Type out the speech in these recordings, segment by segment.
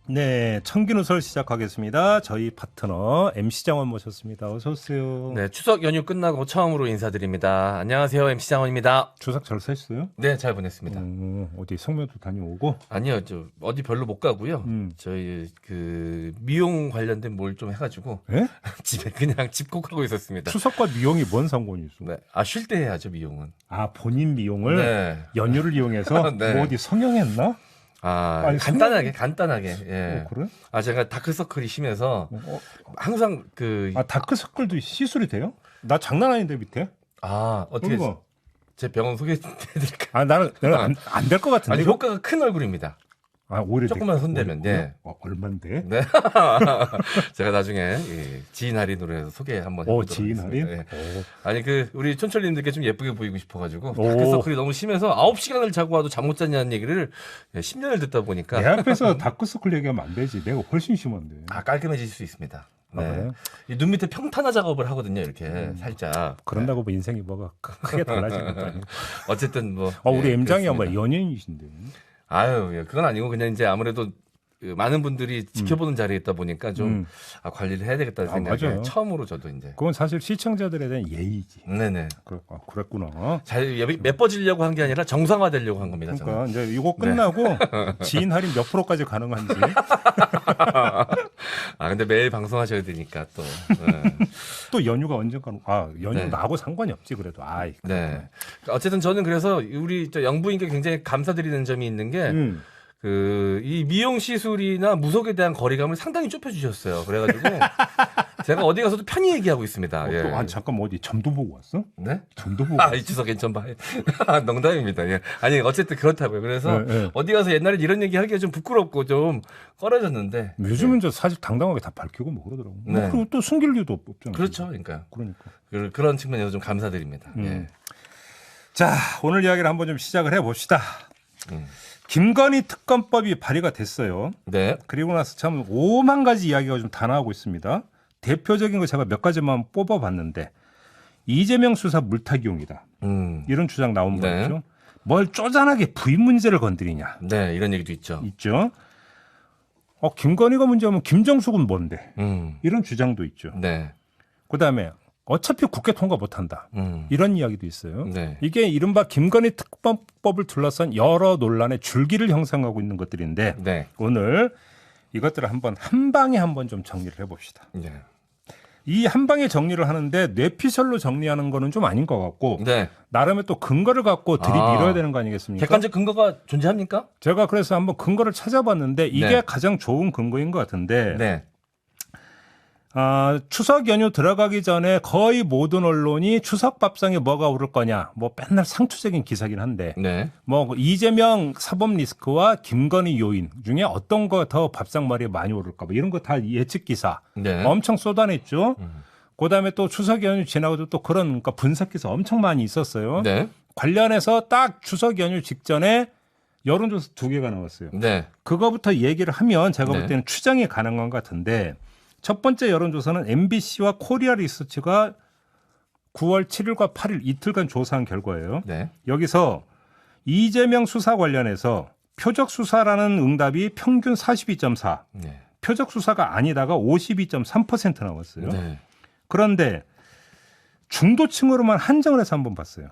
네, 청기누설 시작하겠습니다. 저희 파트너 MC 장원 모셨습니다. 어서 오세요. 네, 추석 연휴 끝나고 처음으로 인사드립니다. 안녕하세요, MC 장원입니다. 추석 잘 사셨어요? 네, 잘 보냈습니다. 어디 성묘도 다녀오고? 아니요, 저 어디 별로 못 가고요. 저희 그 미용 관련된 뭘 좀 해가지고 예? 집에 그냥 집콕하고 있었습니다. 추석과 미용이 뭔 상관이 있어? 네, 쉴 때 해야죠 미용은. 아, 본인 미용을 네. 연휴를 이용해서 네. 뭐 어디 성형했나? 아니, 간단하게. 예. 그래? 제가 다크서클이 심해서 어, 항상 다크서클도 시술이 돼요? 나 장난 아닌데 밑에? 어떻게 그거. 제 병원 소개해드릴까요? 나는 안 될 것 같은데. 아니 효과가 큰 얼굴입니다. 오히려 조금만 손대면, 네. 얼만데? 네. 제가 나중에 지인 할인으로 해서 소개 한번 해보도록 지인 할인? 하겠습니다. 네. 아니 우리 촌철님들께 좀 예쁘게 보이고 싶어가지고 오. 다크서클이 너무 심해서 9시간을 자고 와도 잠 못 잤냐는 얘기를 10년을 듣다 보니까 내 앞에서 다크서클 얘기하면 안 되지. 내가 훨씬 심한데. 깔끔해질 수 있습니다. 네. 그래요? 이 눈 밑에 평탄화 작업을 하거든요. 이렇게 살짝. 그런다고 뭐 인생이 뭐가 크게 달라지는 거 아니에요? 어쨌든 우리 M장이 그렇습니다. 연예인이신데. 그건 아니고 그냥 이제 아무래도 많은 분들이 지켜보는 자리에 있다 보니까 좀 관리를 해야 되겠다는 생각에 맞아요. 처음으로 저도 이제. 그건 사실 시청자들에 대한 예의지. 네네. 그랬구나. 잘 예뻐지려고 한 게 아니라 정상화되려고 한 겁니다. 그러니까 저는. 이제 이거 끝나고 지인 할인 몇 프로까지 가능한지. 근데 매일 방송하셔야 되니까 또. 또 연휴가 언젠가 연휴 네. 나하고 상관이 없지 그래도. 네. 어쨌든 저는 그래서 우리 영부인께 굉장히 감사드리는 점이 있는 게. 이 미용 시술이나 무속에 대한 거리감을 상당히 좁혀주셨어요. 그래가지고 제가 어디 가서도 편히 얘기하고 있습니다. 예. 잠깐 어디 점도 보고 왔어? 네? 점도 보고. 이 주석 괜찮봐. 농담입니다. 예. 아니 어쨌든 그렇다고요. 그래서 네. 어디 가서 옛날에 이런 얘기 하기가 좀 부끄럽고 좀 꺼려졌는데 요즘은 저 사실 당당하게 다 밝히고 뭐 그러더라고. 네. 그리고 또 숨길 일도 없잖아. 그렇죠. 그러니까 그런 측면에서 좀 감사드립니다. 예. 자, 오늘 이야기를 한번 좀 시작을 해봅시다. 김건희 특검법이 발의가 됐어요. 네. 그리고 나서 참 오만 가지 이야기가 좀 다 나오고 있습니다. 대표적인 거 제가 몇 가지만 뽑아봤는데 이재명 수사 물타기용이다. 이런 주장 나온 거 있죠. 뭘 쪼잔하게 부인 문제를 건드리냐. 네, 이런 얘기도 있죠. 김건희가 문제면 김정숙은 뭔데. 이런 주장도 있죠. 네. 그다음에 어차피 국회 통과 못한다. 이런 이야기도 있어요. 네. 이게 이른바 김건희 특검법을 둘러싼 여러 논란의 줄기를 형성하고 있는 것들인데 네. 오늘 이것들을 한 방에 한번 좀 정리를 해봅시다. 네. 이 한 방에 정리를 하는데 뇌피셜로 정리하는 거는 좀 아닌 것 같고 네. 나름의 또 근거를 갖고 들이밀어야 되는 거 아니겠습니까? 객관적 근거가 존재합니까? 제가 그래서 한번 근거를 찾아봤는데 이게 네. 가장 좋은 근거인 것 같은데 네. 추석 연휴 들어가기 전에 거의 모든 언론이 추석 밥상에 뭐가 오를 거냐, 뭐 맨날 상투적인 기사긴 한데, 네. 뭐 이재명 사법 리스크와 김건희 요인 중에 어떤 거 더 밥상머리에 많이 오를까, 뭐 이런 거 다 예측 기사 네. 엄청 쏟아냈죠. 그다음에 또 추석 연휴 지나고도 또 그런 그러니까 분석 기사 엄청 많이 있었어요. 네. 관련해서 딱 추석 연휴 직전에 여론조사 2개가 나왔어요. 네. 그거부터 얘기를 하면 제가 볼 네. 때는 추정이 가능한 것 같은데. 첫 번째 여론조사는 MBC와 코리아 리서치가 9월 7일과 8일 이틀간 조사한 결과예요. 네. 여기서 이재명 수사 관련해서 표적 수사라는 응답이 평균 42.4, 네. 표적 수사가 아니다가 52.3% 나왔어요. 네. 그런데 중도층으로만 한정을 해서 한번 봤어요.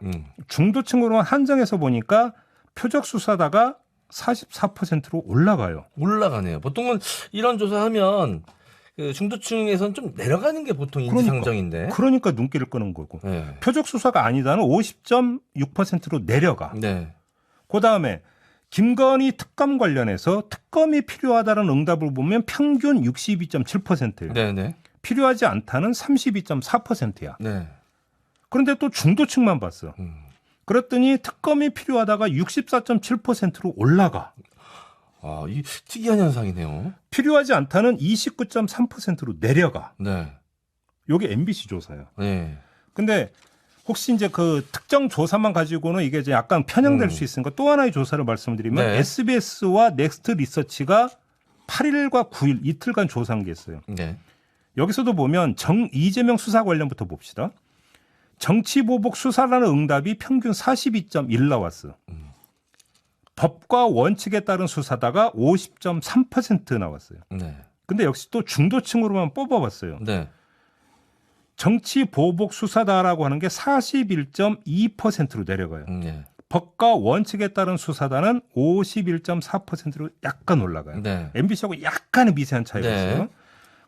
중도층으로만 한정해서 보니까 표적 수사다가 44%로 올라가요. 올라가네요. 보통은 이런 조사하면 중도층에서는 좀 내려가는 게 보통 인지상정인데. 그러니까 눈길을 끄는 거고. 네. 표적 수사가 아니다는 50.6%로 내려가. 네. 그다음에 김건희 특검 관련해서 특검이 필요하다는 응답을 보면 평균 62.7%예요. 네, 네. 필요하지 않다는 32.4%야. 네. 그런데 또 중도층만 봤어. 그랬더니 특검이 필요하다가 64.7%로 올라가. 이 특이한 현상이네요. 필요하지 않다는 29.3%로 내려가. 네. 요게 MBC 조사예요. 네. 근데 혹시 이제 그 특정 조사만 가지고는 이게 이제 약간 편향될 수 있으니까 또 하나의 조사를 말씀드리면 네. SBS와 넥스트 리서치가 8일과 9일 이틀간 조사한 게 있어요. 네. 여기서도 보면 이재명 수사 관련부터 봅시다. 정치보복 수사라는 응답이 평균 42.1 나왔어. 법과 원칙에 따른 수사다가 50.3% 나왔어요. 네. 근데 역시 또 중도층으로만 뽑아봤어요. 네. 정치 보복 수사다라고 하는 게 41.2%로 내려가요. 네. 법과 원칙에 따른 수사다는 51.4%로 약간 올라가요. 네. MBC하고 약간의 미세한 차이가 네. 있어요.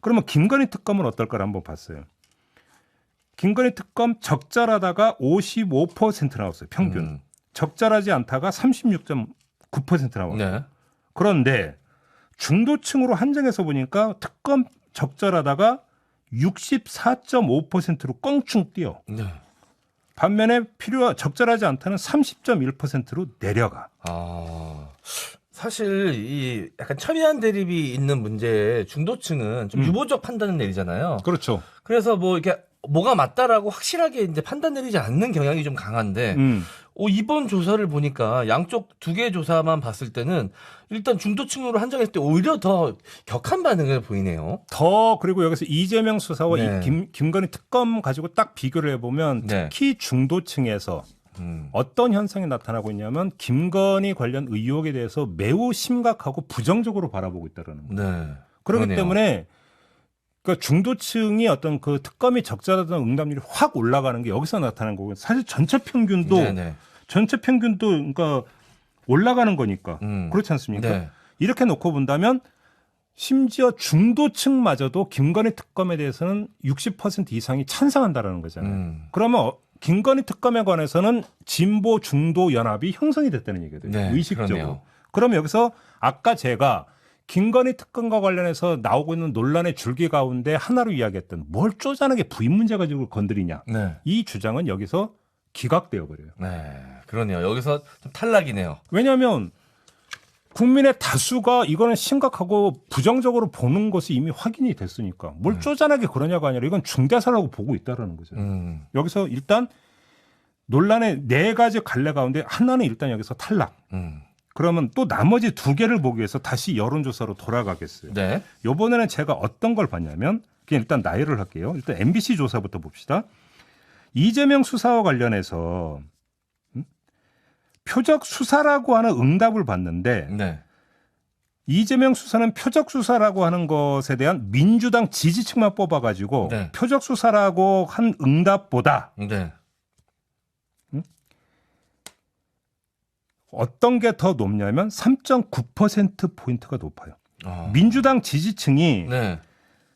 그러면 김건희 특검은 어떨까를 한번 봤어요. 김건희 특검 적절하다가 55% 나왔어요. 평균. 적절하지 않다가 36.9% 나왔어요. 네. 그런데 중도층으로 한정해서 보니까 특검 적절하다가 64.5%로 껑충 뛰어. 네. 반면에 적절하지 않다는 30.1%로 내려가. 사실 이 약간 첨예한 대립이 있는 문제에 중도층은 좀 유보적 판단을 내리잖아요. 그렇죠. 그래서 뭐 이렇게 뭐가 맞다라고 확실하게 이제 판단 내리지 않는 경향이 좀 강한데 이번 조사를 보니까 양쪽 두 개 조사만 봤을 때는 일단 중도층으로 한정했을 때 오히려 더 격한 반응을 보이네요. 그리고 여기서 이재명 수사와 네. 이 김건희 특검 가지고 딱 비교를 해보면 네. 특히 중도층에서 어떤 현상이 나타나고 있냐면 김건희 관련 의혹에 대해서 매우 심각하고 부정적으로 바라보고 있다는 거예요. 네. 그렇기 그러네요. 때문에 그러니까 중도층이 어떤 그 특검이 적절하다는 응답률이 확 올라가는 게 여기서 나타난 거고 사실 전체 평균도 네네. 그러니까 올라가는 거니까 그렇지 않습니까? 네. 이렇게 놓고 본다면 심지어 중도층마저도 김건희 특검에 대해서는 60% 이상이 찬성한다라는 거잖아요. 그러면 김건희 특검에 관해서는 진보 중도 연합이 형성이 됐다는 얘기거든요. 네, 의식적으로. 그러네요. 그러면 여기서 아까 제가 김건희 특검과 관련해서 나오고 있는 논란의 줄기 가운데 하나로 이야기했던 뭘 쪼잔하게 부인 문제 가지고 건드리냐. 네. 이 주장은 여기서 기각되어 버려요. 네. 그러네요. 여기서 좀 탈락이네요. 왜냐하면 국민의 다수가 이거는 심각하고 부정적으로 보는 것이 이미 확인이 됐으니까 뭘 쪼잔하게 그러냐가 아니라 이건 중대사라고 보고 있다라는 거죠. 여기서 일단 논란의 네 가지 갈래 가운데 하나는 일단 여기서 탈락. 그러면 또 나머지 두 개를 보기 위해서 다시 여론조사로 돌아가겠어요. 네. 이번에는 제가 어떤 걸 봤냐면 그냥 일단 나열을 할게요. 일단 MBC 조사부터 봅시다. 이재명 수사와 관련해서 표적 수사라고 하는 응답을 봤는데 네. 이재명 수사는 표적 수사라고 하는 것에 대한 민주당 지지층만 뽑아가지고 네. 표적 수사라고 한 응답보다 네. 어떤 게 더 높냐면 3.9%포인트가 높아요. 민주당 지지층이 네.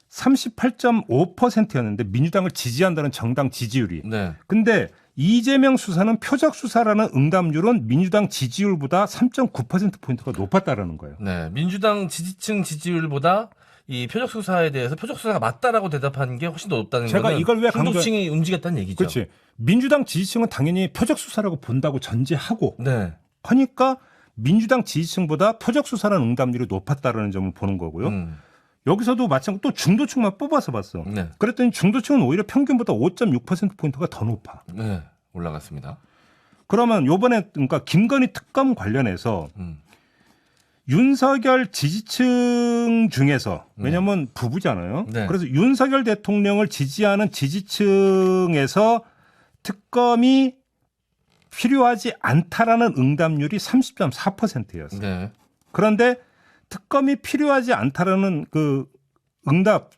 38.5%였는데 민주당을 지지한다는 정당 지지율이. 네. 근데 이재명 수사는 표적 수사라는 응답률은 민주당 지지율보다 3.9%포인트가 높았다라는 거예요. 네. 민주당 지지층 지지율보다 이 표적 수사에 대해서 표적 수사가 맞다라고 대답하는 게 훨씬 더 높다는 제가 거는 이걸 왜 중도층이 움직였다는 얘기죠. 그렇지. 민주당 지지층은 당연히 표적 수사라고 본다고 전제하고 네. 하니까 민주당 지지층보다 표적 수사라는 응답률이 높았다라는 점을 보는 거고요. 여기서도 마찬가지로 또 중도층만 뽑아서 봤어. 네. 그랬더니 중도층은 오히려 평균보다 5.6%포인트가 더 높아. 네. 올라갔습니다. 그러면 요번에 그러니까 김건희 특검 관련해서 윤석열 지지층 중에서 왜냐하면 부부잖아요. 네. 그래서 윤석열 대통령을 지지하는 지지층에서 특검이 필요하지 않다라는 응답률이 30.4%였어요. 네. 그런데 특검이 필요하지 않다라는 그 응답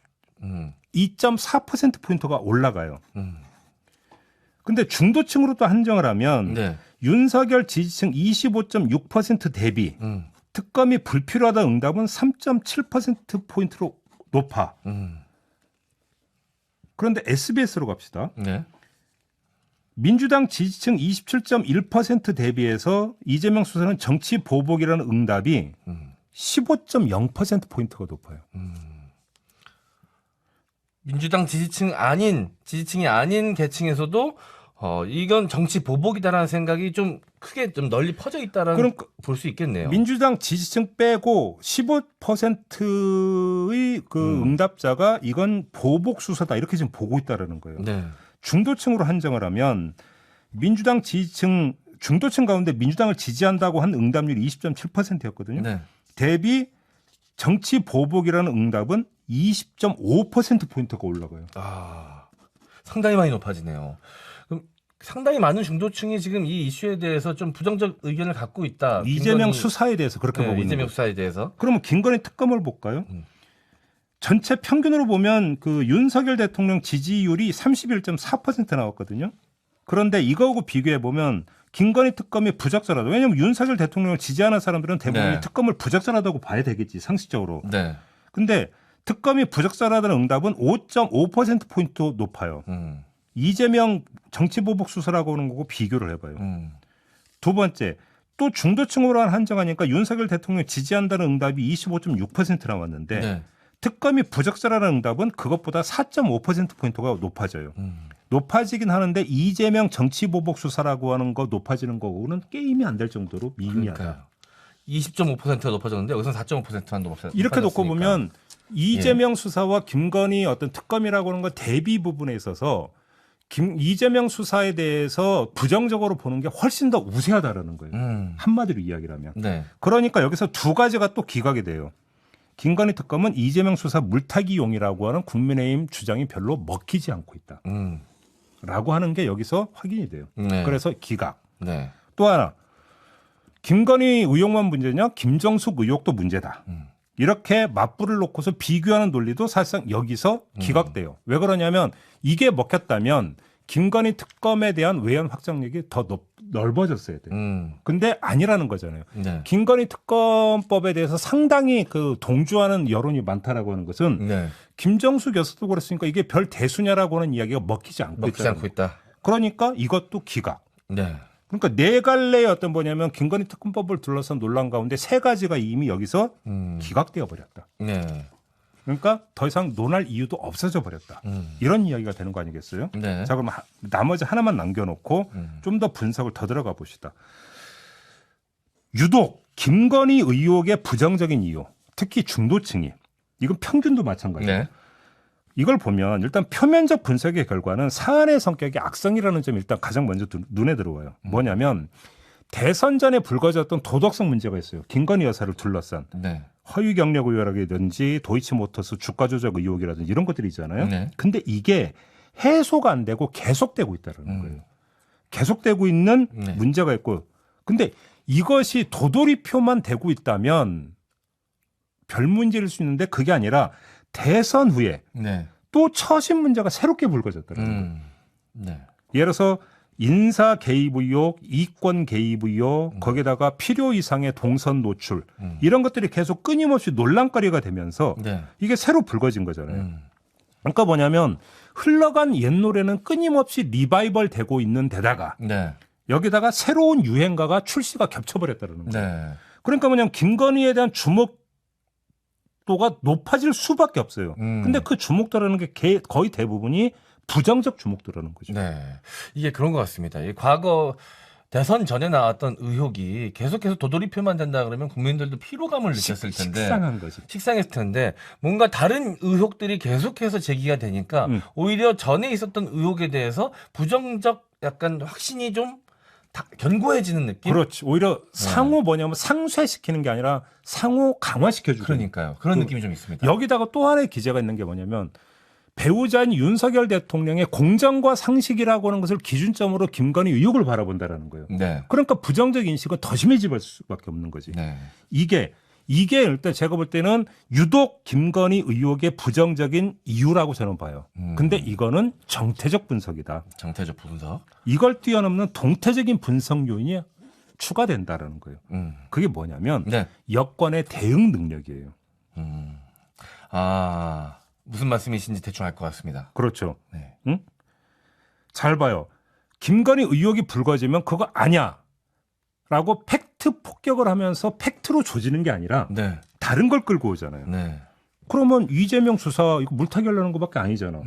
2.4%포인트가 올라가요. 근데 중도층으로 또 한정을 하면 네. 윤석열 지지층 25.6% 대비 특검이 불필요하다 응답은 3.7%포인트로 높아. 그런데 SBS로 갑시다. 네. 민주당 지지층 27.1% 대비해서 이재명 수사는 정치 보복이라는 응답이 15.0%포인트가 높아요. 민주당 지지층이 아닌 계층에서도 이건 정치 보복이다라는 생각이 좀 크게 좀 널리 퍼져 있다라는 볼 수 있겠네요. 민주당 지지층 빼고 15%의 그 응답자가 이건 보복 수사다 이렇게 지금 보고 있다라는 거예요. 네. 중도층으로 한정을 하면 민주당 지지층 중도층 가운데 민주당을 지지한다고 한 응답률이 20.7%였거든요. 네. 대비 정치 보복이라는 응답은 20.5%포인트가 올라가요. 상당히 많이 높아지네요. 그럼 상당히 많은 중도층이 지금 이 이슈에 대해서 좀 부정적 의견을 갖고 있다. 이재명 김건희- 수사에 대해서 그렇게 보고 있는 이재명 거죠. 수사에 대해서. 그러면 김건희 특검을 볼까요? 전체 평균으로 보면 그 윤석열 대통령 지지율이 31.4% 나왔거든요. 그런데 이거하고 비교해 보면 김건희 특검이 부적절하다. 왜냐하면 윤석열 대통령을 지지하는 사람들은 대부분 네. 특검을 부적절하다고 봐야 되겠지, 상식적으로. 네. 근데 특검이 부적절하다는 응답은 5.5%포인트 높아요. 이재명 정치보복 수사라고 하는 거고 비교를 해봐요. 두 번째, 또 중도층으로 한정하니까 윤석열 대통령 지지한다는 응답이 25.6% 나왔는데 네. 특검이 부적절하다는 응답은 그것보다 4.5%포인트가 높아져요. 높아지긴 하는데 이재명 정치보복 수사라고 하는 거 높아지는 거고는 게임이 안 될 정도로 미미하다. 그러니까요. 20.5%가 높아졌는데 여기서 4.5%만 높아졌으니까. 이렇게 놓고 보면 이재명 수사와 김건희 어떤 특검이라고 하는 거 대비 부분에 있어서 이재명 수사에 대해서 부정적으로 보는 게 훨씬 더 우세하다라는 거예요. 한마디로 이야기를 하면. 네. 그러니까 여기서 두 가지가 또 기각이 돼요. 김건희 특검은 이재명 수사 물타기용이라고 하는 국민의힘 주장이 별로 먹히지 않고 있다. 라고 하는 게 여기서 확인이 돼요. 네. 그래서 기각. 네. 또 하나. 김건희 의혹만 문제냐? 김정숙 의혹도 문제다. 이렇게 맞불을 놓고서 비교하는 논리도 사실상 여기서 기각돼요. 왜 그러냐면 이게 먹혔다면 김건희 특검에 대한 외연 확장력이 더 넓어졌어야 돼요. 근데 아니라는 거잖아요. 네. 김건희 특검법에 대해서 상당히 그 동조하는 여론이 많다라고 하는 것은 네. 김정숙 여사도 그랬으니까 이게 별 대수냐라고 하는 이야기가 먹히지 않고 먹히지 않고 있다. 그러니까 이것도 기각. 네. 그러니까 네 갈래의 어떤 뭐냐면 김건희 특검법을 둘러싼 논란 가운데 세 가지가 이미 여기서 기각되어 버렸다. 네. 그러니까 더 이상 논할 이유도 없어져 버렸다. 이런 이야기가 되는 거 아니겠어요? 네. 자, 그럼 나머지 하나만 남겨놓고 좀 더 분석을 더 들어가 봅시다. 유독 김건희 의혹의 부정적인 이유, 특히 중도층이, 이건 평균도 마찬가지예요. 네. 이걸 보면 일단 표면적 분석의 결과는 사안의 성격이 악성이라는 점이 일단 가장 먼저 눈에 들어와요. 뭐냐면 대선 전에 불거졌던 도덕성 문제가 있어요. 김건희 여사를 둘러싼 네. 허위 경력 의혹이라든지 도이치모터스 주가 조작 의혹이라든지 이런 것들이 있잖아요. 네. 근데 이게 해소가 안 되고 계속되고 있다는 거예요. 계속되고 있는 네. 문제가 있고, 근데 이것이 도돌이표만 되고 있다면 별 문제일 수 있는데 그게 아니라 대선 후에 네. 또 처신 문제가 새롭게 불거졌다는 거예요. 네. 예를 들어서 인사 개입 의혹, 이권 개입 의혹, 거기다가 필요 이상의 동선 노출 이런 것들이 계속 끊임없이 논란거리가 되면서 네. 이게 새로 불거진 거잖아요. 그러니까 뭐냐면 흘러간 옛 노래는 끊임없이 리바이벌 되고 있는 데다가 네. 여기다가 새로운 유행가가 출시가 겹쳐버렸다는 거예요. 네. 그러니까 뭐냐면 김건희에 대한 주목도가 높아질 수밖에 없어요. 근데 그 주목도라는 게 거의 대부분이 부정적 주목도라는 거죠. 네. 이게 그런 것 같습니다. 이 과거 대선 전에 나왔던 의혹이 계속해서 도돌이표만 된다 그러면 국민들도 피로감을 느꼈을 텐데. 식상한 거지. 식상했을 텐데 뭔가 다른 의혹들이 계속해서 제기가 되니까 오히려 전에 있었던 의혹에 대해서 부정적 약간 확신이 좀 견고해지는 느낌? 그렇지. 오히려 상호 뭐냐면 상쇄시키는 게 아니라 상호 강화시켜주는. 그러니까요. 그런 느낌이 좀 있습니다. 여기다가 또 하나의 기재가 있는 게 뭐냐면 배우자인 윤석열 대통령의 공정과 상식이라고 하는 것을 기준점으로 김건희 의혹을 바라본다라는 거예요. 네. 그러니까 부정적 인식은 더 심해질 수밖에 없는 거지. 네. 이게 일단 제가 볼 때는 유독 김건희 의혹의 부정적인 이유라고 저는 봐요. 근데 이거는 정태적 분석이다. 정태적 분석. 이걸 이걸 뛰어넘는 동태적인 분석 요인이 추가된다라는 거예요. 그게 뭐냐면 네. 여권의 대응 능력이에요. 아, 무슨 말씀이신지 대충 알 것 같습니다. 그렇죠. 네. 응? 잘 봐요. 김건희 의혹이 불거지면 그거 아니야. 라고 팩트 폭격을 하면서 팩트로 조지는 게 아니라 네. 다른 걸 끌고 오잖아요. 네. 그러면 이재명 수사 이거 물타기 하려는 것밖에 아니잖아.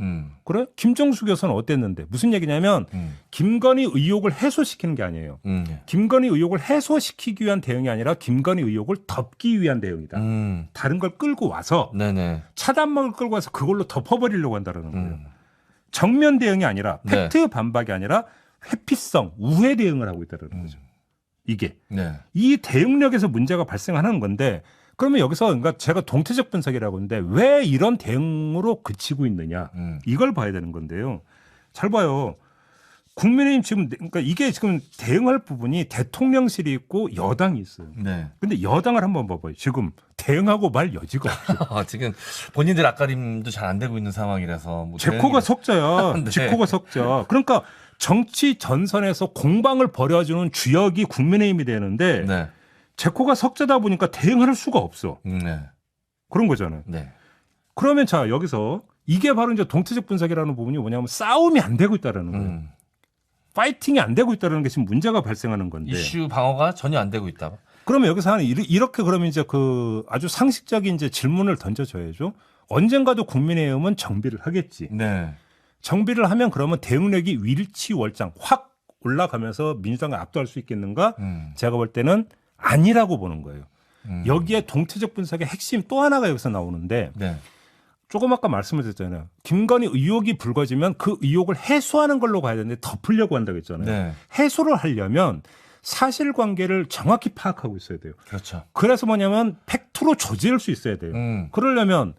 그래? 김정숙 여사는 어땠는데? 무슨 얘기냐면 김건희 의혹을 해소시키는 게 아니에요. 김건희 의혹을 해소시키기 위한 대응이 아니라 김건희 의혹을 덮기 위한 대응이다. 다른 걸 끌고 와서 네네. 차단막을 끌고 와서 그걸로 덮어버리려고 한다는 거예요. 정면 대응이 아니라 팩트 반박이 아니라 회피성, 우회 대응을 하고 있다는 거죠. 이게. 네. 이 대응력에서 문제가 발생하는 건데 그러면 여기서 그러니까 제가 동태적 분석이라고 하는데 왜 이런 대응으로 그치고 있느냐 이걸 봐야 되는 건데요. 잘 봐요. 국민의힘 지금 그러니까 이게 지금 대응할 부분이 대통령실이 있고 여당이 있어요. 네. 근데 여당을 한번 봐봐요. 지금 대응하고 말 여지가 없어요. 지금 본인들 앞가림도 잘 안 되고 있는 상황이라서 뭐 제코가 석자야. 네. 제코가 석자. 그러니까 정치 전선에서 공방을 벌여주는 주역이 국민의힘이 되는데 네. 제코가 석자다 보니까 대응할 수가 없어. 네. 그런 거잖아요. 네. 그러면 자 여기서 이게 바로 이제 동태적 분석이라는 부분이 뭐냐면 싸움이 안 되고 있다라는 거예요. 파이팅이 안 되고 있다는 게 지금 문제가 발생하는 건데. 이슈 방어가 전혀 안 되고 있다. 그러면 여기서 하는 이렇게 그러면 이제 그 아주 상식적인 이제 질문을 던져줘야죠. 언젠가도 국민의힘은 정비를 하겠지. 네. 정비를 하면 그러면 대응력이 일치월장 확 올라가면서 민주당을 압도할 수 있겠는가? 제가 볼 때는 아니라고 보는 거예요. 여기에 동태적 분석의 핵심 또 하나가 여기서 나오는데 네. 조금 아까 말씀을 드렸잖아요. 김건희 의혹이 불거지면 그 의혹을 해소하는 걸로 가야 되는데 덮으려고 한다고 했잖아요. 네. 해소를 하려면 사실관계를 정확히 파악하고 있어야 돼요. 그렇죠. 그래서 뭐냐면 팩트로 조지를 수 있어야 돼요. 그러려면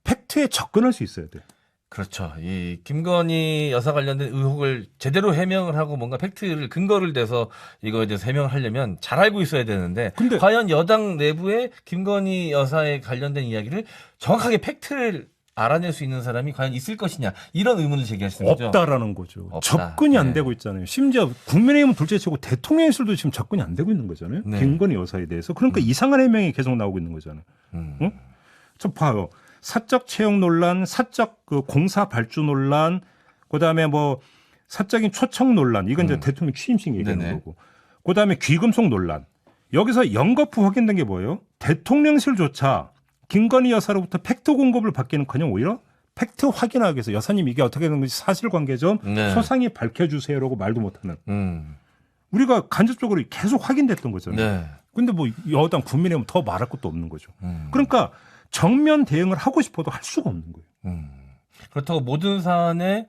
팩트에 접근할 수 있어야 돼요. 그렇죠. 이 김건희 여사 관련된 의혹을 제대로 해명을 하고 뭔가 팩트를 근거를 대서 이거에 대해서 해명을 하려면 잘 알고 있어야 되는데 근데 과연 여당 내부에 김건희 여사에 관련된 이야기를 정확하게 팩트를 알아낼 수 있는 사람이 과연 있을 것이냐 이런 의문을 제기하시는 거죠. 없다라는 거죠. 없다. 접근이 안 네. 되고 있잖아요. 심지어 국민의힘은 둘째치고 대통령실도 지금 접근이 안 되고 있는 거잖아요. 네. 김건희 여사에 대해서. 그러니까 이상한 해명이 계속 나오고 있는 거잖아요. 응? 좀 봐요. 사적 채용 논란, 사적 그 공사 발주 논란, 그다음에 뭐 사적인 초청 논란. 이건 이제 대통령 취임식 얘기하는 네네. 거고. 그다음에 귀금속 논란. 여기서 연거푸 확인된 게 뭐예요? 대통령실조차 김건희 여사로부터 팩트 공급을 받기는커녕 오히려 팩트 확인하기 위해서 여사님 이게 어떻게 된 건지 사실관계 좀 네. 소상히 밝혀주세요라고 말도 못하는. 우리가 간접적으로 계속 확인됐던 거잖아요. 네. 근데 뭐 여당 국민의힘은 더 말할 것도 없는 거죠. 그러니까 정면 대응을 하고 싶어도 할 수가 없는 거예요. 그렇다고 모든 사안에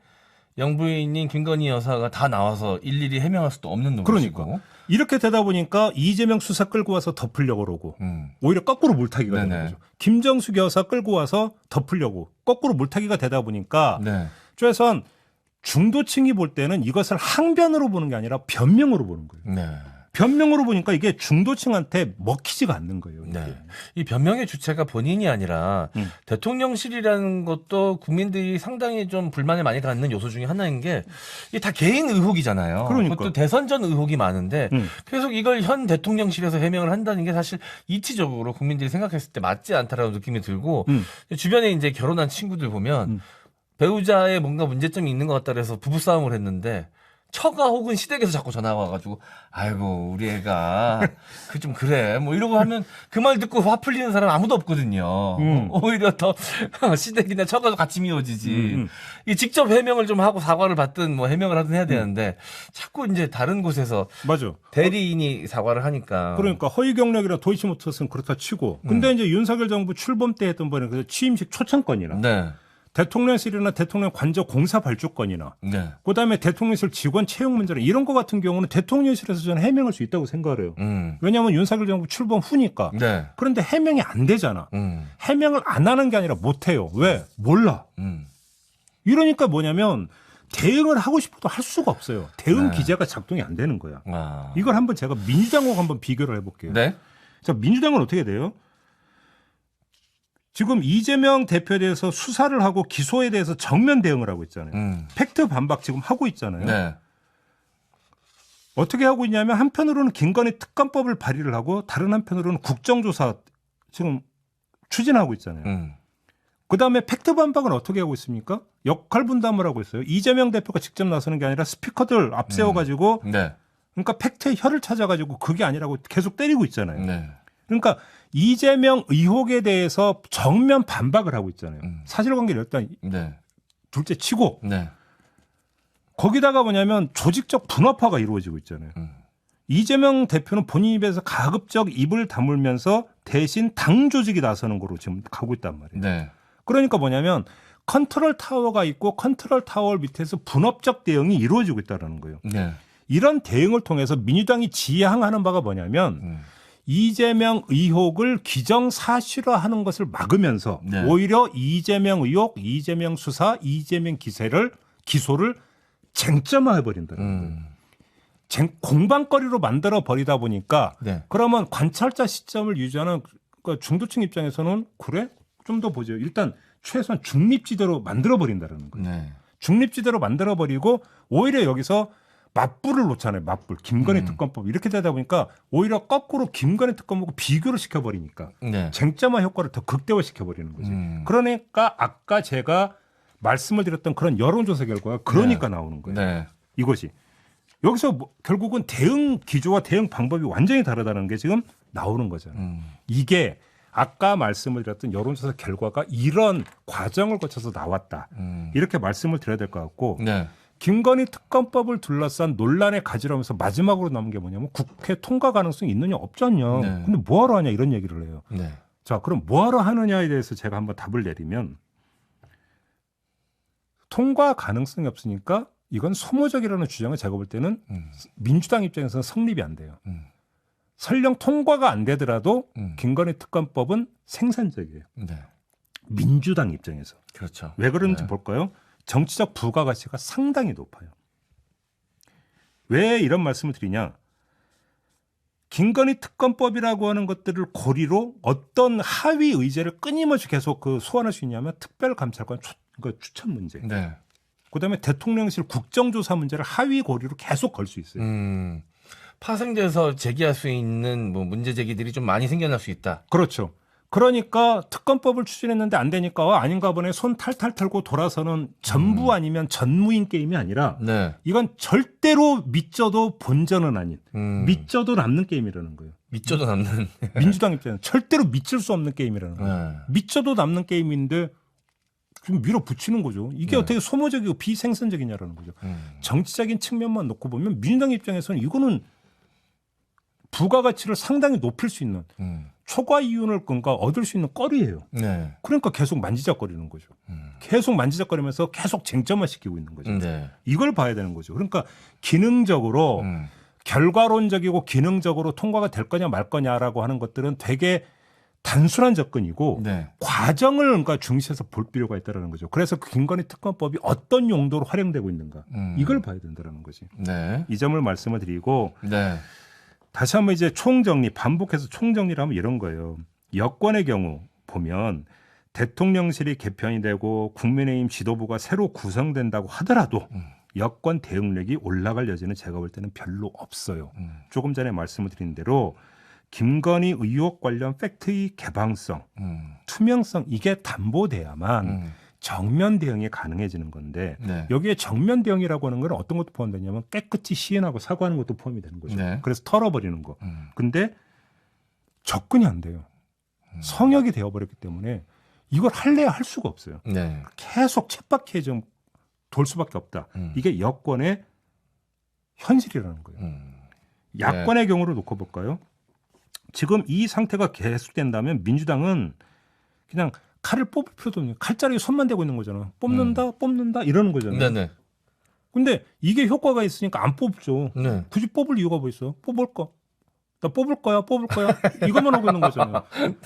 영부인인 김건희 여사가 다 나와서 일일이 해명할 수도 없는 노릇이고. 그러니까 이렇게 되다 보니까 이재명 수사 끌고 와서 덮으려고 그러고 오히려 거꾸로 물타기가 네네. 되는 거죠. 김정숙 여사 끌고 와서 덮으려고 거꾸로 물타기가 되다 보니까 네. 최소한 중도층이 볼 때는 이것을 항변으로 보는 게 아니라 변명으로 보는 거예요. 네. 변명으로 보니까 이게 중도층한테 먹히지가 않는 거예요. 이게. 네. 이 변명의 주체가 본인이 아니라 대통령실이라는 것도 국민들이 상당히 좀 불만을 많이 갖는 요소 중에 하나인 게 이게 다 개인 의혹이잖아요. 그러니까. 그것도 대선 전 의혹이 많은데 계속 이걸 현 대통령실에서 해명을 한다는 게 사실 이치적으로 국민들이 생각했을 때 맞지 않다라는 느낌이 들고 주변에 이제 결혼한 친구들 보면 배우자의 뭔가 문제점이 있는 것 같다 그래서 부부싸움을 했는데 처가 혹은 시댁에서 자꾸 전화가 와가지고 아이고 우리 애가 그 좀 그래 뭐 이러고 하면 그 말 듣고 화 풀리는 사람 아무도 없거든요. 오히려 더 시댁이나 처가도 같이 미워지지. 이 직접 해명을 좀 하고 사과를 받든 뭐 해명을 하든 해야 되는데 자꾸 이제 다른 곳에서 맞아. 대리인이 사과를 하니까. 그러니까 허위 경력이라 도이치모터스는 그렇다 치고 근데 이제 윤석열 정부 출범 때 했던 거는 그 취임식 초청권이나 네. 대통령실이나 대통령 관저 공사 발주권이나 네. 그다음에 대통령실 직원 채용 문제나 이런 거 같은 경우는 대통령실에서 저는 해명할 수 있다고 생각을 해요. 왜냐하면 윤석열 정부 출범 후니까. 네. 그런데 해명이 안 되잖아. 해명을 안 하는 게 아니라 못 해요. 왜? 몰라. 이러니까 뭐냐면 대응을 하고 싶어도 할 수가 없어요. 대응 네. 기제가 작동이 안 되는 거야. 아. 이걸 한번 제가 민주당하고 한번 비교를 해볼게요. 네. 자, 민주당은 어떻게 돼요? 지금 이재명 대표에 대해서 수사를 하고 기소에 대해서 정면 대응을 하고 있잖아요. 팩트 반박 지금 하고 있잖아요. 네. 어떻게 하고 있냐면 한편으로는 김건희 특검법을 발의를 하고 다른 한편으로는 국정조사 지금 추진하고 있잖아요. 그다음에 팩트 반박은 어떻게 하고 있습니까? 역할 분담을 하고 있어요. 이재명 대표가 직접 나서는 게 아니라 스피커들 앞세워가지고 네. 그러니까 팩트의 혀를 찾아가지고 그게 아니라고 계속 때리고 있잖아요. 네. 그러니까 이재명 의혹에 대해서 정면 반박을 하고 있잖아요. 사실관계를 일단 네. 둘째 치고 네. 거기다가 뭐냐면 조직적 분업화가 이루어지고 있잖아요. 이재명 대표는 본인 입에서 가급적 입을 다물면서 대신 당 조직이 나서는 거로 지금 가고 있단 말이에요. 네. 그러니까 뭐냐면 컨트롤 타워가 있고 컨트롤 타워 밑에서 분업적 대응이 이루어지고 있다는 거예요. 네. 이런 대응을 통해서 민주당이 지향하는 바가 뭐냐면 이재명 의혹을 기정사실화하는 것을 막으면서 오히려 이재명 의혹, 이재명 수사, 이재명 기소를 쟁점화해버린다는 거예요. 공방거리로 만들어 버리다 보니까 네. 그러면 관찰자 시점을 유지하는 그러니까 중도층 입장에서는 그래? 좀 더 보죠. 일단 최소한 중립지대로 만들어 버린다는 거예요. 네. 중립지대로 만들어 버리고 오히려 여기서 맞불을 놓잖아요. 맞불. 김건희 특검법 이렇게 되다 보니까 오히려 거꾸로 김건희 특검하고 비교를 시켜버리니까 네. 쟁점화 효과를 더 극대화시켜버리는 거죠. 그러니까 아까 제가 말씀을 드렸던 그런 여론조사 결과가 그러니까 나오는 거예요. 네. 이것이. 여기서 결국은 대응 기조와 대응 방법이 완전히 다르다는 게 지금 나오는 거잖아요. 이게 아까 말씀을 드렸던 여론조사 결과가 이런 과정을 거쳐서 나왔다. 이렇게 말씀을 드려야 될 것 같고 네. 김건희 특검법을 둘러싼 논란에 가지러면서 마지막으로 남은 게 뭐냐면 국회 통과 가능성이 있느냐 없잖냐. 네. 근데 뭐하러 하냐 이런 얘기를 해요. 네. 자, 그럼 뭐하러 하느냐에 대해서 제가 한번 답을 내리면 통과 가능성이 없으니까 이건 소모적이라는 주장을 제가 볼 때는 민주당 입장에서는 성립이 안 돼요. 설령 통과가 안 되더라도 김건희 특검법은 생산적이에요. 네. 민주당 입장에서. 그렇죠. 왜 그런지 볼까요? 정치적 부가가치가 상당히 높아요. 왜 이런 말씀을 드리냐? 김건희 특검법이라고 하는 것들을 고리로 어떤 하위 의제를 끊임없이 계속 소환할 수 있냐면 특별감찰관 추천 문제. 네. 그다음에 대통령실 국정조사 문제를 하위 고리로 계속 걸 수 있어요. 파생돼서 제기할 수 있는 뭐 문제 제기들이 좀 많이 생겨날 수 있다. 그렇죠. 그러니까 특검법을 추진했는데 안 되니까 아닌가 보네 손 탈탈 털고 돌아서는 전부 아니면 전무인 게임이 아니라 네. 이건 절대로 믿져도 본전은 아닌 믿져도 남는 게임이라는 거예요. 믿져도 남는. 민주당 입장에서는 절대로 믿질 수 없는 게임이라는 거예요. 네. 믿져도 남는 게임인데 좀 밀어붙이는 거죠. 이게 네. 어떻게 소모적이고 비생산적이냐라는 거죠. 정치적인 측면만 놓고 보면 민주당 입장에서는 이거는 부가가치를 상당히 높일 수 있는 초과 이윤을 얻을 수 있는 거리예요. 네. 그러니까 계속 만지작거리는 거죠. 계속 만지작거리면서 계속 쟁점화시키고 있는 거죠. 네. 이걸 봐야 되는 거죠. 그러니까 기능적으로 결과론적이고 기능적으로 통과가 될 거냐 말 거냐라고 하는 것들은 되게 단순한 접근이고 네. 과정을 그러니까 중시해서 볼 필요가 있다는 거죠. 그래서 김건희 특검법이 어떤 용도로 활용되고 있는가 이걸 봐야 된다는 거지. 네. 이 점을 말씀을 드리고 네. 다시 한번 이제 총정리 반복해서 총정리를 하면 이런 거예요. 여권의 경우 보면 대통령실이 개편이 되고 국민의힘 지도부가 새로 구성된다고 하더라도 여권 대응력이 올라갈 여지는 제가 볼 때는 별로 없어요. 조금 전에 말씀을 드린 대로 김건희 의혹 관련 팩트의 개방성, 투명성 이게 담보돼야만 정면 대응이 가능해지는 건데 네. 여기에 정면 대응이라고 하는 건 어떤 것도 포함되냐면 깨끗이 시인하고 사과하는 것도 포함이 되는 거죠. 네. 그래서 털어버리는 거. 근데 접근이 안 돼요. 성역이 되어버렸기 때문에 이걸 할래야 할 수가 없어요. 네. 계속 쳇바퀴에 좀 돌 수밖에 없다. 이게 여권의 현실이라는 거예요. 야권의 경우를 놓고 볼까요? 지금 이 상태가 계속된다면 민주당은 그냥 칼을 뽑을 필요도 없는 칼자루에 손만 대고 있는 거잖아. 뽑는다 이러는 거잖아요. 네네. 근데 이게 효과가 있으니까 안 뽑죠. 네. 굳이 뽑을 이유가 뭐 있어? 뽑을 거. 나 뽑을 거야. 이것만 하고 있는 거잖아요.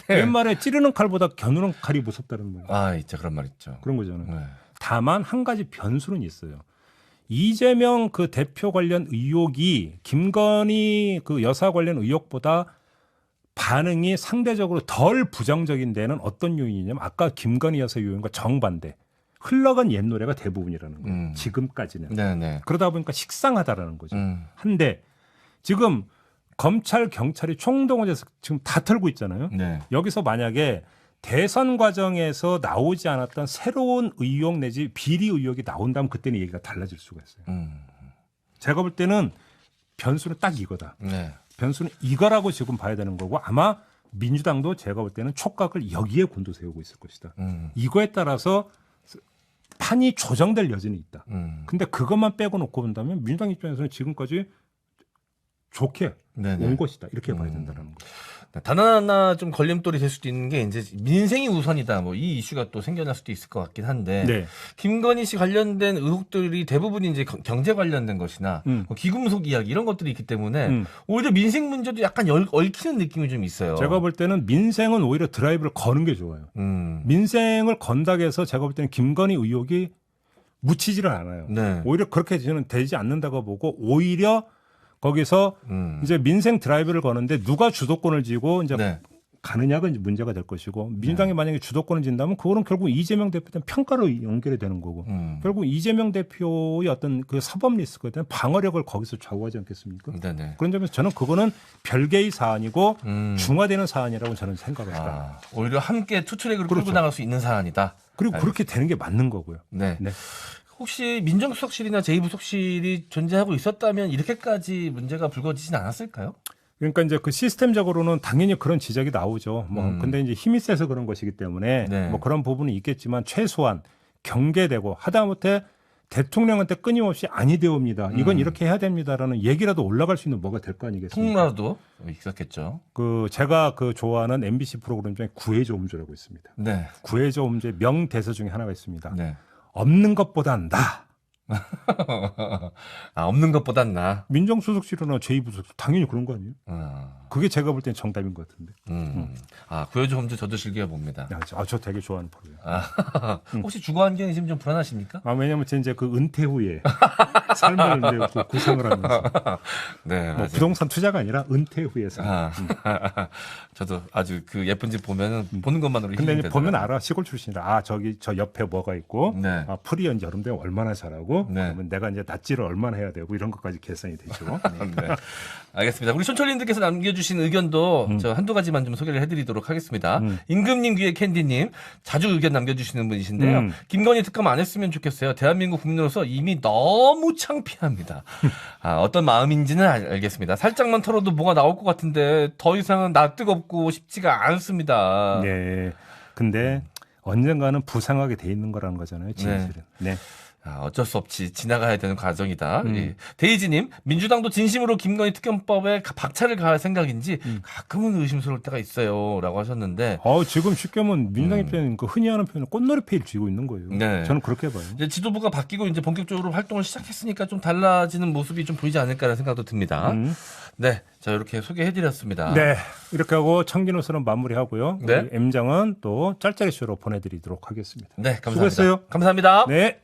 네. 옛말에 찌르는 칼보다 겨누는 칼이 무섭다는 거예요. 아, 있죠. 그런 말 있죠. 그런 거잖아요. 네. 다만 한 가지 변수는 있어요. 이재명 그 대표 관련 의혹이 김건희 그 여사 관련 의혹보다 반응이 상대적으로 덜 부정적인 데는 어떤 요인이냐면 아까 김건희 여사 요인과 정반대. 흘러간 옛 노래가 대부분이라는 거예요. 지금까지는. 네네. 그러다 보니까 식상하다라는 거죠. 한데 지금 검찰 경찰이 총동원해서 지금 다 털고 있잖아요. 네. 여기서 만약에 대선 과정에서 나오지 않았던 새로운 의혹 내지 비리 의혹이 나온다면 그때는 얘기가 달라질 수가 있어요. 제가 볼 때는 변수는 딱 이거다. 네. 변수는 이거라고 지금 봐야 되는 거고 아마 민주당도 제가 볼 때는 촉각을 여기에 곤두세우고 있을 것이다. 이거에 따라서 판이 조정될 여지는 있다. 근데 그것만 빼고 놓고 본다면 민주당 입장에서는 지금까지 좋게 네네. 온 것이다. 이렇게 봐야 된다는 거. 단 하나 좀 걸림돌이 될 수도 있는 게 이제 민생이 우선이다. 뭐 이 이슈가 또 생겨날 수도 있을 것 같긴 한데 네. 김건희 씨 관련된 의혹들이 대부분 이제 경제 관련된 것이나 뭐 귀금속 이야기 이런 것들이 있기 때문에 오히려 민생 문제도 약간 얽히는 느낌이 좀 있어요. 제가 볼 때는 민생은 오히려 드라이브를 거는 게 좋아요. 민생을 건다고 해서 제가 볼 때는 김건희 의혹이 묻히지를 않아요. 네. 오히려 그렇게 저는 되지 않는다고 보고 오히려 거기서 이제 민생 드라이브를 거는데 누가 주도권을 쥐고 이제 네. 가느냐가 이제 문제가 될 것이고 민주당이 만약에 주도권을 진다면 그거는 결국 이재명 대표에 대한 평가로 연결이 되는 거고 결국 이재명 대표의 어떤 그 사법 리스크에 대한 방어력을 거기서 좌우하지 않겠습니까? 네네. 그런 점에서 저는 그거는 별개의 사안이고 중화되는 사안이라고 저는 생각을 합니다. 오히려 함께 투트랙으로 그렇죠. 끌고 나갈 수 있는 사안이다. 그리고 그렇게 되는 게 맞는 거고요. 네. 네. 혹시 민정수석실이나 제2부속실이 존재하고 있었다면 이렇게까지 문제가 불거지진 않았을까요? 그러니까 이제 그 시스템적으로는 당연히 그런 지적이 나오죠. 뭐 근데 이제 힘이 세서 그런 것이기 때문에 네. 뭐 그런 부분이 있겠지만 최소한 경계되고 하다못해 대통령한테 끊임없이 아니 되옵니다. 이건 이렇게 해야 됩니다라는 얘기라도 올라갈 수 있는 뭐가 될 거 아니겠습니까? 통로라도 있었겠죠. 그 제가 그 좋아하는 MBC 프로그램 중에 구해조음조라고 있습니다. 네. 구해조음조의 명대사 중에 하나가 있습니다. 네. 없는 것보단 나. 없는 것보단 나. 민정수석실이나 제2부속실 당연히 그런 거 아니에요? 그게 제가 볼 땐 정답인 것 같은데. 구해줘 홈즈 저도 즐겨봅니다. 저 되게 좋아하는 프로예요. 혹시 주거 환경이 지금 좀 불안하십니까? 왜냐면 제 이제 그 은퇴 후에 삶을 이제 그 구상을 하면서 네. 뭐 부동산 투자가 아니라 은퇴 후에 삶. 저도 아주 그 예쁜 집 보면 보는 것만으로 근데 힘이 이제 보면 알아. 시골 출신이라 저기 저 옆에 뭐가 있고 네. 풀이 연지 여름 되면 얼마나 잘하고 네. 그러면 내가 이제 낫지를 얼마나 해야 되고 이런 것까지 계산이 되죠. 네. 알겠습니다. 우리 촌철님들께서 남겨주신 의견도 저 한두 가지만 좀 소개를 해드리도록 하겠습니다. 임금님 귀에 캔디님 자주 의견 남겨주시는 분이신데요. 김건희 특검 안 했으면 좋겠어요. 대한민국 국민으로서 이미 너무 창피합니다. 어떤 마음인지는 알겠습니다. 살짝만 털어도 뭐가 나올 것 같은데 더 이상은 나 뜨겁고 싶지가 않습니다. 네. 근데 언젠가는 부상하게 돼 있는 거라는 거잖아요. 진실은. 네. 어쩔 수 없이 지나가야 되는 과정이다. 예. 데이지님, 민주당도 진심으로 김건희 특검법에 박차를 가할 생각인지 가끔은 의심스러울 때가 있어요라고 하셨는데. 지금 쉽게 하면 민주당 입장은 그 흔히 하는 표현은 꽃놀이패를 쥐고 있는 거예요. 네. 저는 그렇게 봐요. 이제 지도부가 바뀌고 이제 본격적으로 활동을 시작했으니까 좀 달라지는 모습이 좀 보이지 않을까라는 생각도 듭니다. 네, 자 이렇게 소개해드렸습니다. 네, 이렇게 하고 청기노선은 마무리하고요. 네. M장은 또 짤짤이 쇼로 보내드리도록 하겠습니다. 네, 감사합니다. 수고했어요. 감사합니다. 네.